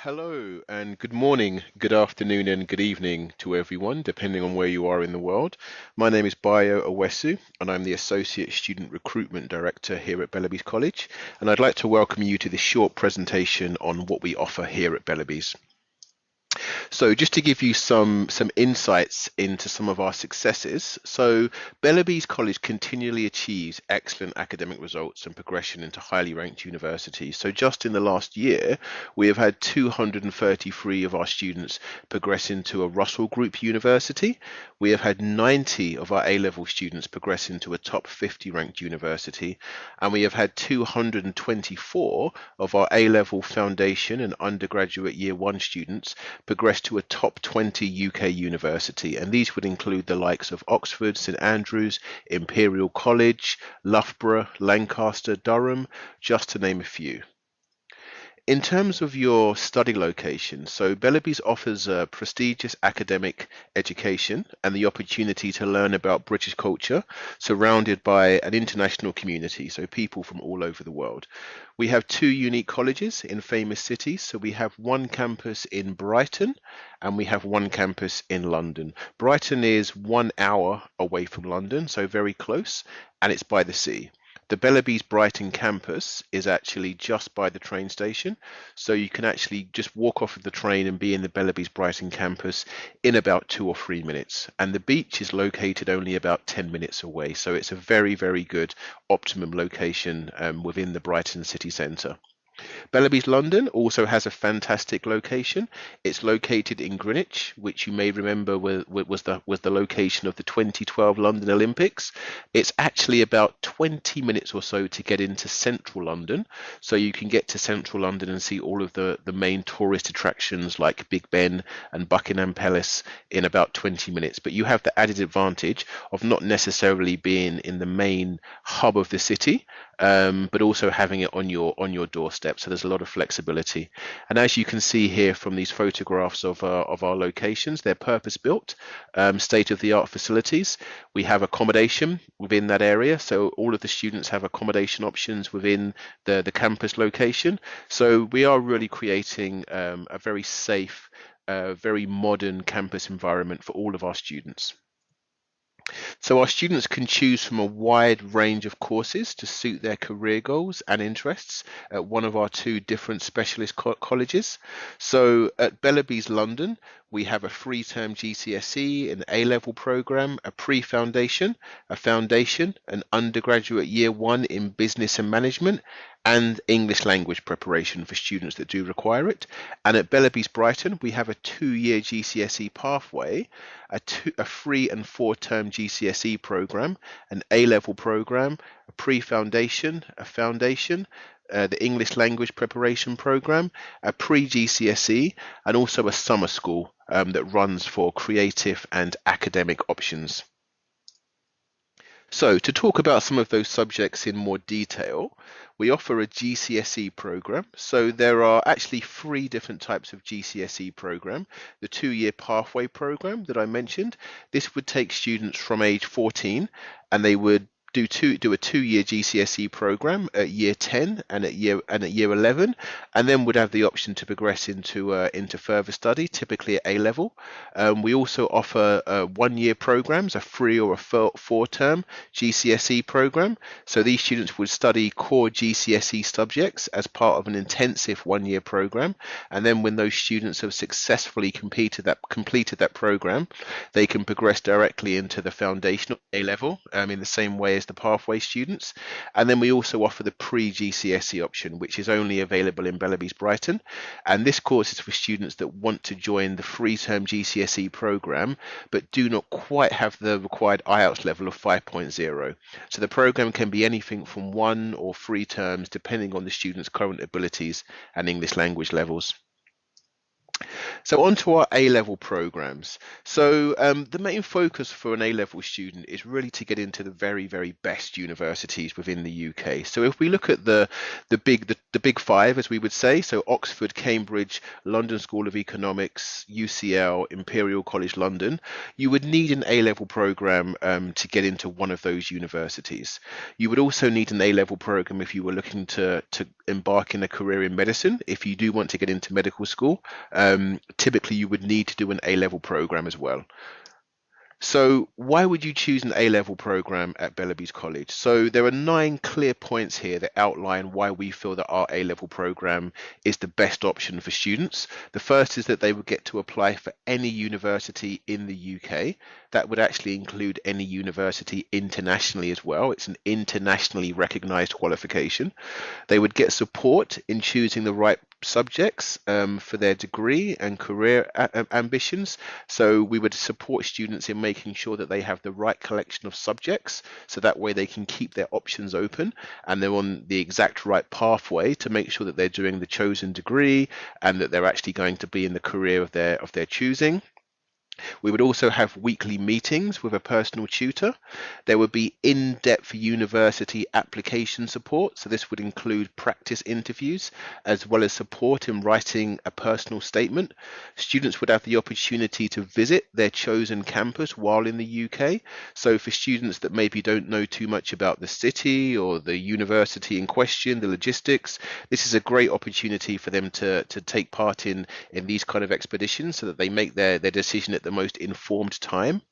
Hello and good morning, good afternoon, and good evening to everyone, depending on where you are in the world. My name is Bayo Owesu, and I'm the Associate Student Recruitment Director here at Bellerbys College. And I'd like to welcome you to this short presentation on what we offer here at Bellerbys. So just to give you some insights into some of our successes. So Bellerbys College continually achieves excellent academic results and progression into highly ranked universities. So just in the last year, we have had 233 of our students progress into a Russell Group university. We have had 90 of our A-level students progress into a top 50 ranked university, and we have had 224 of our A-level foundation and undergraduate year one students progress to a top 20 UK university, and these would include the likes of Oxford, St Andrews, Imperial College, Loughborough, Lancaster, Durham, just to name a few. In terms of your study location, so Bellerbys offers a prestigious academic education and the opportunity to learn about British culture, surrounded by an international community, so people from all over the world. We have two unique colleges in famous cities. So we have one campus in Brighton and we have one campus in London. Brighton is 1 hour away from London, so very close, and it's by the sea. The Bellerbys Brighton campus is actually just by the train station, so you can actually just walk off of the train and be in the Bellerbys Brighton campus in about 2 or 3 minutes. And the beach is located only about 10 minutes away, so it's a very, very good optimum location within the Brighton city centre. Bellerbys London also has a fantastic location. It's located in Greenwich, which you may remember was the location of the 2012 London Olympics. It's actually about 20 minutes or so to get into central London. So you can get to central London and see all of the main tourist attractions like Big Ben and Buckingham Palace in about 20 minutes. But you have the added advantage of not necessarily being in the main hub of the city, but also having it on your doorstep. So there's a lot of flexibility. And as you can see here from these photographs of our locations, they're purpose-built, state-of-the-art facilities. We have accommodation within that area, so all of the students have accommodation options within the campus location. So we are really creating a very safe, very modern campus environment for all of our students. So our students can choose from a wide range of courses to suit their career goals and interests at one of our two different specialist colleges. So at Bellerbys London, we have a free-term GCSE, an A-level program, a pre-foundation, a foundation, an undergraduate year one in business and management, and English language preparation for students that do require it. And at Bellerbys Brighton, we have a 2-year GCSE pathway, a 3 and 4-term GCSE program, an A-level program, a pre-foundation, a foundation, the English language preparation program, a pre-GCSE, and also a summer school that runs for creative and academic options. So to talk about some of those subjects in more detail, we offer a GCSE program. So there are actually 3 different types of GCSE program. The 2-year pathway program that I mentioned, this would take students from age 14 and they would do a 2-year GCSE program at year 10 and at year 11, and then would have the option to progress into further study, typically at A level. We also offer 1-year programs, a 3 or a 4-term GCSE program. So these students would study core GCSE subjects as part of an intensive 1-year program, and then when those students have successfully completed that program, they can progress directly into the foundational A level in the same way as the pathway students. And then we also offer the pre-GCSE option, which is only available in Bellerbys Brighton, and this course is for students that want to join the free-term GCSE program but do not quite have the required IELTS level of 5.0. So the program can be anything from 1 or 3 terms depending on the student's current abilities and English language levels. So on to our A-level programs. So the main focus for an A-level student is really to get into the very, very best universities within the UK. So if we look at the big 5, as we would say, so Oxford, Cambridge, London School of Economics, UCL, Imperial College London, you would need an A-level program to get into one of those universities. You would also need an A-level program if you were looking to embarking a career in medicine, if you do want to get into medical school, typically you would need to do an A-level program as well. So why would you choose an A-level program at Bellerbys College? So there are 9 clear points here that outline why we feel that our A-level program is the best option for students. The first is that they would get to apply for any university in the UK. That would actually include any university internationally as well. It's an internationally recognized qualification. They would get support in choosing the right subjects for their degree and career ambitions. So we would support students in making sure that they have the right collection of subjects, so that way they can keep their options open and they're on the exact right pathway to make sure that they're doing the chosen degree and that they're actually going to be in the career of their choosing. We would also have weekly meetings with a personal tutor. There would be in-depth university application support. So this would include practice interviews as well as support in writing a personal statement. Students would have the opportunity to visit their chosen campus while in the UK. So for students that maybe don't know too much about the city or the university in question, the logistics, this is a great opportunity for them to take part in these kind of expeditions so that they make their decision at the most informed time.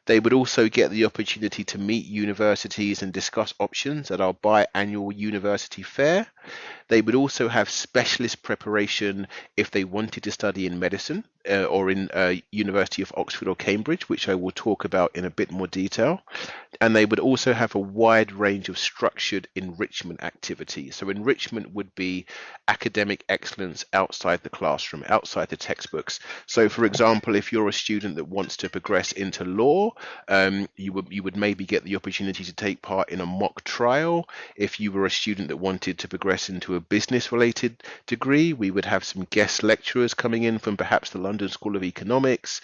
They would also get the opportunity to meet universities and discuss options at our biannual university fair. They would also have specialist preparation if they wanted to study in medicine or in University of Oxford or Cambridge, which I will talk about in a bit more detail. And they would also have a wide range of structured enrichment activities. So enrichment would be academic excellence outside the classroom, outside the textbooks. So for example, if you're a student that wants to progress into law, you would maybe get the opportunity to take part in a mock trial. If you were a student that wanted to progress into a business related degree, we would have some guest lecturers coming in from perhaps the London School of Economics,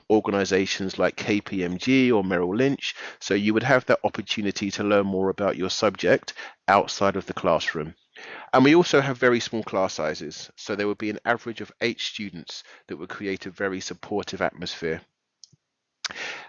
organizations like KPMG or Merrill Lynch. So you would have that opportunity to learn more about your subject outside of the classroom. And we also have very small class sizes. So there would be an average of 8 students that would create a very supportive atmosphere.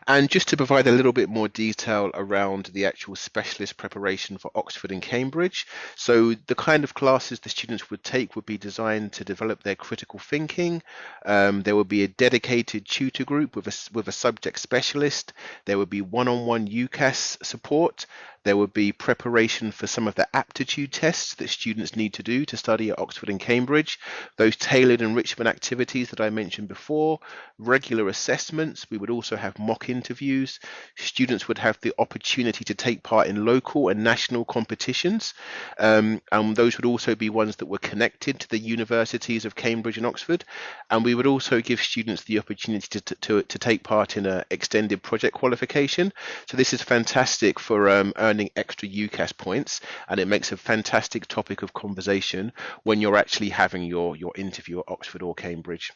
And just to provide a little bit more detail around the actual specialist preparation for Oxford and Cambridge, so the kind of classes the students would take would be designed to develop their critical thinking. There would be a dedicated tutor group with a subject specialist. There would be one-on-one UCAS support. There would be preparation for some of the aptitude tests that students need to do to study at Oxford and Cambridge, those tailored enrichment activities that I mentioned before, regular assessments. We would also have mock interviews. Students would have the opportunity to take part in local and national competitions, and those would also be ones that were connected to the universities of Cambridge and Oxford. And we would also give students the opportunity to take part in an extended project qualification. So this is fantastic for earning extra UCAS points, and it makes a fantastic topic of conversation when you're actually having your interview at Oxford or Cambridge.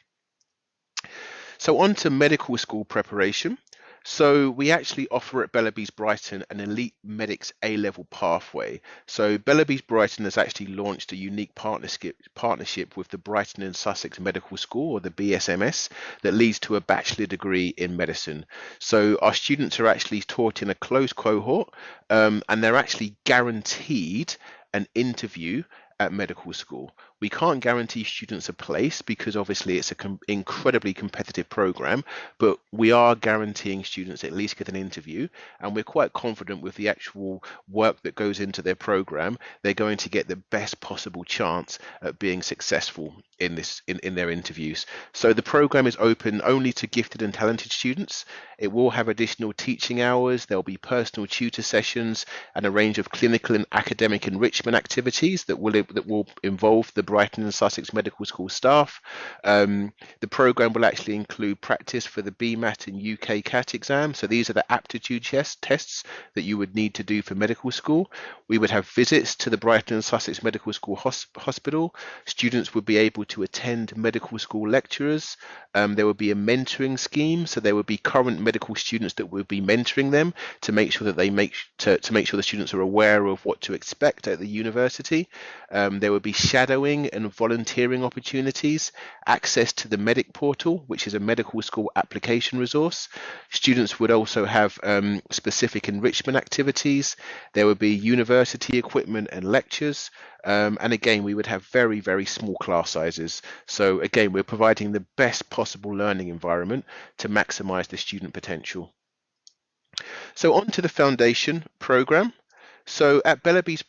So on to medical school preparation. So we actually offer at Bellerbys Brighton an elite medics A-level pathway. So Bellerbys Brighton has actually launched a unique partnership with the Brighton and Sussex Medical School, or the BSMS, that leads to a bachelor degree in medicine. So our students are actually taught in a closed cohort, and they're actually guaranteed an interview at medical school. We can't guarantee students a place because obviously it's an incredibly competitive program, but we are guaranteeing students at least get an interview, and we're quite confident with the actual work that goes into their program, they're going to get the best possible chance at being successful in their interviews. So the program is open only to gifted and talented students. It will have additional teaching hours, there'll be personal tutor sessions and a range of clinical and academic enrichment activities that will involve the Brighton and Sussex Medical School staff. The program will actually include practice for the BMAT and UK CAT exam. So these are the aptitude tests that you would need to do for medical school. We would have visits to the Brighton and Sussex Medical School hospital. Students would be able to attend medical school lecturers. There would be a mentoring scheme. So there would be current medical students that would be mentoring them to make sure that to make sure the students are aware of what to expect at the university. There would be shadowing teaching and volunteering opportunities, access to the Medic Portal, which is a medical school application resource. Students would also have specific enrichment activities. There would be university equipment and lectures. And again, we would have very, very small class sizes. So again, we're providing the best possible learning environment to maximize the student potential. So on to the foundation program. So at Bellerbys,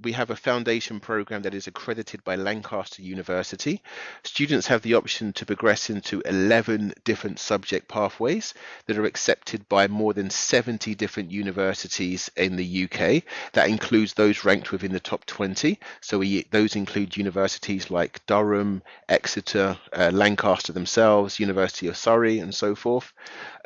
we have a foundation program that is accredited by Lancaster University. Students have the option to progress into 11 different subject pathways that are accepted by more than 70 different universities in the UK. That includes those ranked within the top 20. So those include universities like Durham, Exeter, Lancaster themselves, University of Surrey, and so forth.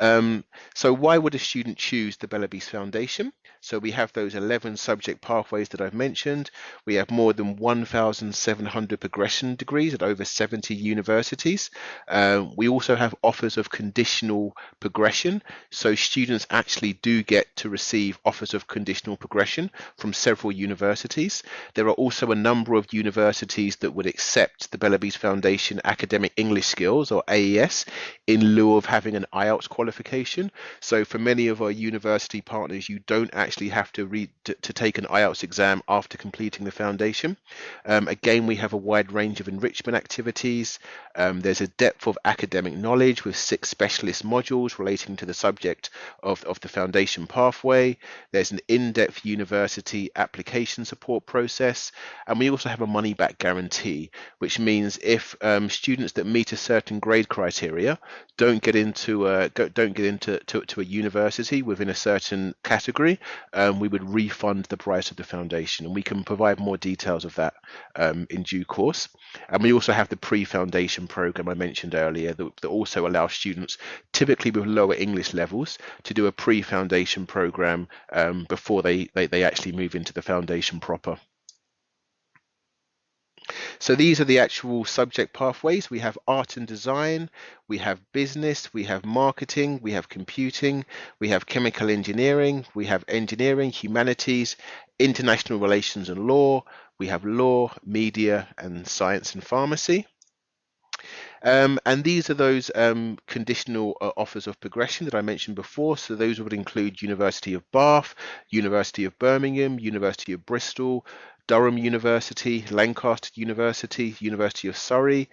So why would a student choose the Bellerbys Foundation? So we have those 11 subject pathways that I've mentioned. We have more than 1,700 progression degrees at over 70 universities. We also have offers of conditional progression. So students actually do get to receive offers of conditional progression from several universities. There are also a number of universities that would accept the Bellerbys Foundation Academic English Skills, or AES, in lieu of having an IELTS qualification. So for many of our university partners, you don't actually have to take an IELTS exam after completing the foundation. Again, we have a wide range of enrichment activities. There's a depth of academic knowledge with 6 specialist modules relating to the subject of the foundation pathway. There's an in-depth university application support process, and we also have a money-back guarantee, which means if students that meet a certain grade criteria don't get into a university within a certain category, we would refund the price of the foundation, and we can provide more details of that in due course. And we also have the pre-foundation program I mentioned earlier that also allows students, typically with lower English levels, to do a pre-foundation program before they actually move into the foundation proper. So these are the actual subject pathways. We have art and design, we have business, we have marketing, we have computing, we have chemical engineering, we have engineering, humanities, international relations and law, we have law, media, and science and pharmacy. And these are those conditional offers of progression that I mentioned before. So those would include University of Bath, University of Birmingham, University of Bristol, Durham University, Lancaster University, University of Surrey,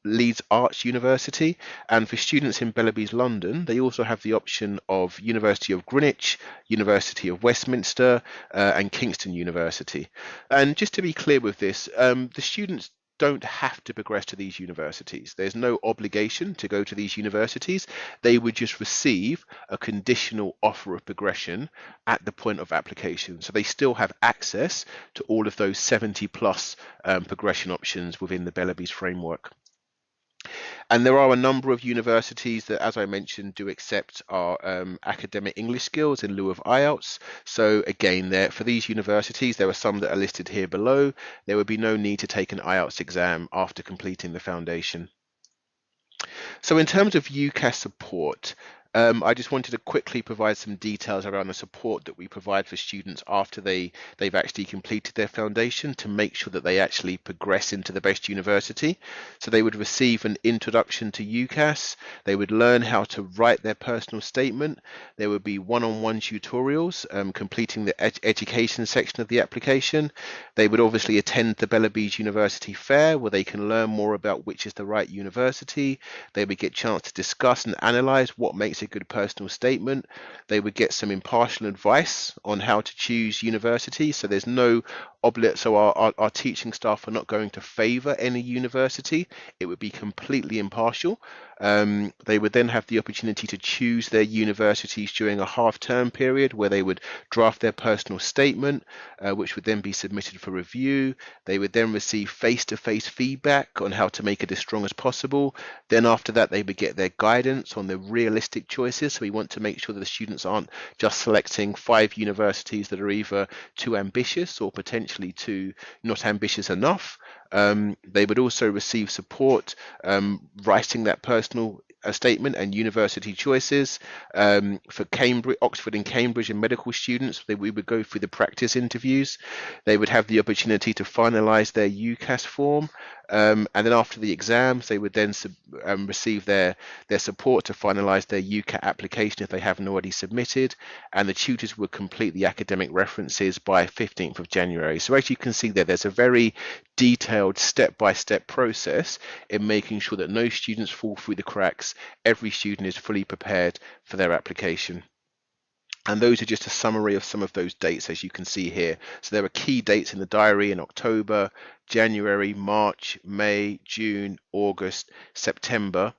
Leeds Arts University, and for students in Bellerbys London, they also have the option of University of Greenwich, University of Westminster, and Kingston University. And just to be clear with this, the students don't have to progress to these universities. There's no obligation to go to these universities. They would just receive a conditional offer of progression at the point of application. So they still have access to all of those 70 plus progression options within the Bellerbys framework. And there are a number of universities that, as I mentioned, do accept our academic English skills in lieu of IELTS. So again, for these universities, there are some that are listed here below. There would be no need to take an IELTS exam after completing the foundation. So in terms of UCAS support, I just wanted to quickly provide some details around the support that we provide for students after they've actually completed their foundation to make sure that they actually progress into the best university. So they would receive an introduction to UCAS, they would learn how to write their personal statement, there would be one-on-one tutorials completing the education section of the application. They would obviously attend the Bellerbys University Fair where they can learn more about which is the right university. They would get a chance to discuss and analyze what makes a good personal statement. They would get some impartial advice on how to choose university. So there's no so our teaching staff are not going to favor any university. It would be completely impartial. They would then have the opportunity to choose their universities during a half-term period where they would draft their personal statement, which would then be submitted for review. They would then receive face-to-face feedback on how to make it as strong as possible. Then after that, they would get their guidance on the realistic choices. So we want to make sure that the students aren't just selecting 5 universities that are either too ambitious or potentially too not ambitious enough. They would also receive support writing that personal statement and university choices. For Cambridge, Oxford and Cambridge and medical students, we would go through the practice interviews. They would have the opportunity to finalise their UCAS form, and then after the exams, they would then receive their support to finalise their UCAT application if they haven't already submitted, and the tutors would complete the academic references by 15th of January. So as you can see there, there's a very detailed step-by-step process in making sure that no students fall through the cracks. Every student is fully prepared for their application. And those are just a summary of some of those dates, as you can see here. So there are key dates in the diary in October, January, March, May, June, August, September,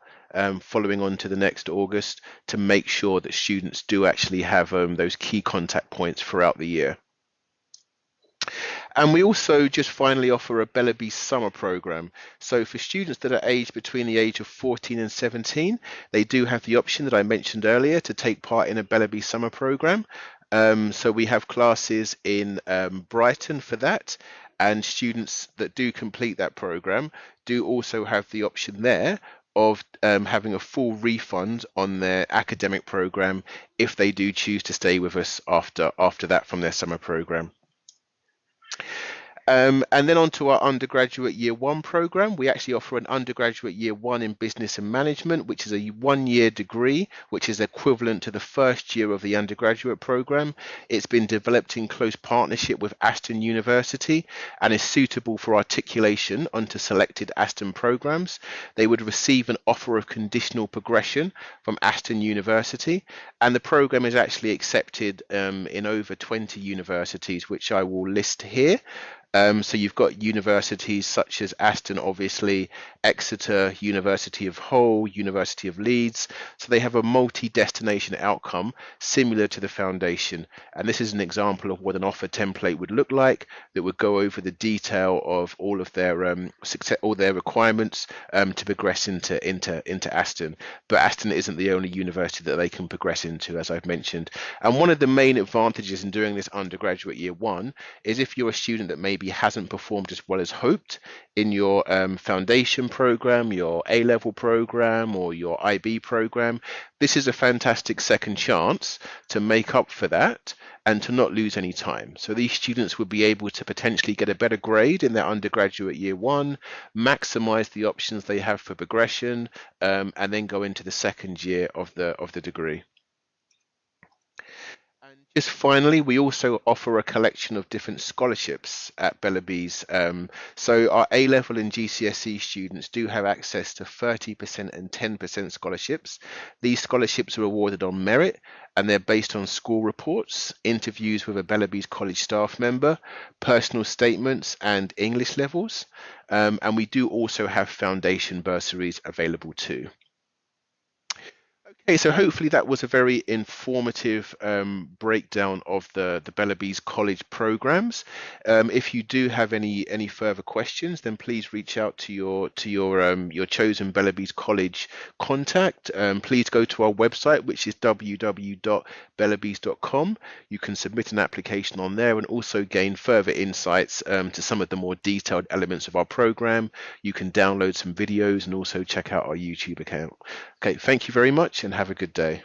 following on to the next August, to make sure that students do actually have those key contact points throughout the year. And we also just finally offer a Bellerbys summer program. So for students that are aged between the age of 14 and 17, they do have the option that I mentioned earlier to take part in a Bellerbys summer program. So we have classes in Brighton for that, and students that do complete that program do also have the option there of having a full refund on their academic program if they do choose to stay with us after that from their summer program. And then on to our undergraduate year one program. We actually offer an undergraduate year one in business and management, which is a 1-year degree, which is equivalent to the first year of the undergraduate program. It's been developed in close partnership with Aston University and is suitable for articulation onto selected Aston programs. They would receive an offer of conditional progression from Aston University, and the program is actually accepted in over 20 universities, which I will list here. So you've got universities such as Aston, obviously, Exeter, University of Hull, University of Leeds. So they have a multi-destination outcome similar to the foundation. And this is an example of what an offer template would look like that would go over the detail of all of their success, all their requirements to progress into Aston. But Aston isn't the only university that they can progress into, as I've mentioned. And one of the main advantages in doing this undergraduate year one is if you're a student that maybe hasn't performed as well as hoped in your foundation program, your A-level program, or your IB program, this is a fantastic second chance to make up for that and to not lose any time. So these students would be able to potentially get a better grade in their undergraduate year one, maximize the options they have for progression, and then go into the second year of the degree. And just finally, we also offer a collection of different scholarships at Bellerbys. So our A-level and GCSE students do have access to 30% and 10% scholarships. These scholarships are awarded on merit, and they're based on school reports, interviews with a Bellerbys College staff member, personal statements, and English levels. And we do also have foundation bursaries available too. Okay, so hopefully that was a very informative breakdown of the Bellerbys College programs. If you do have any further questions, then please reach out to your chosen Bellerbys College contact. Please go to our website, which is www.bellerbys.com. You can submit an application on there and also gain further insights to some of the more detailed elements of our program. You can download some videos and also check out our YouTube account. Okay, thank you very much and have a good day.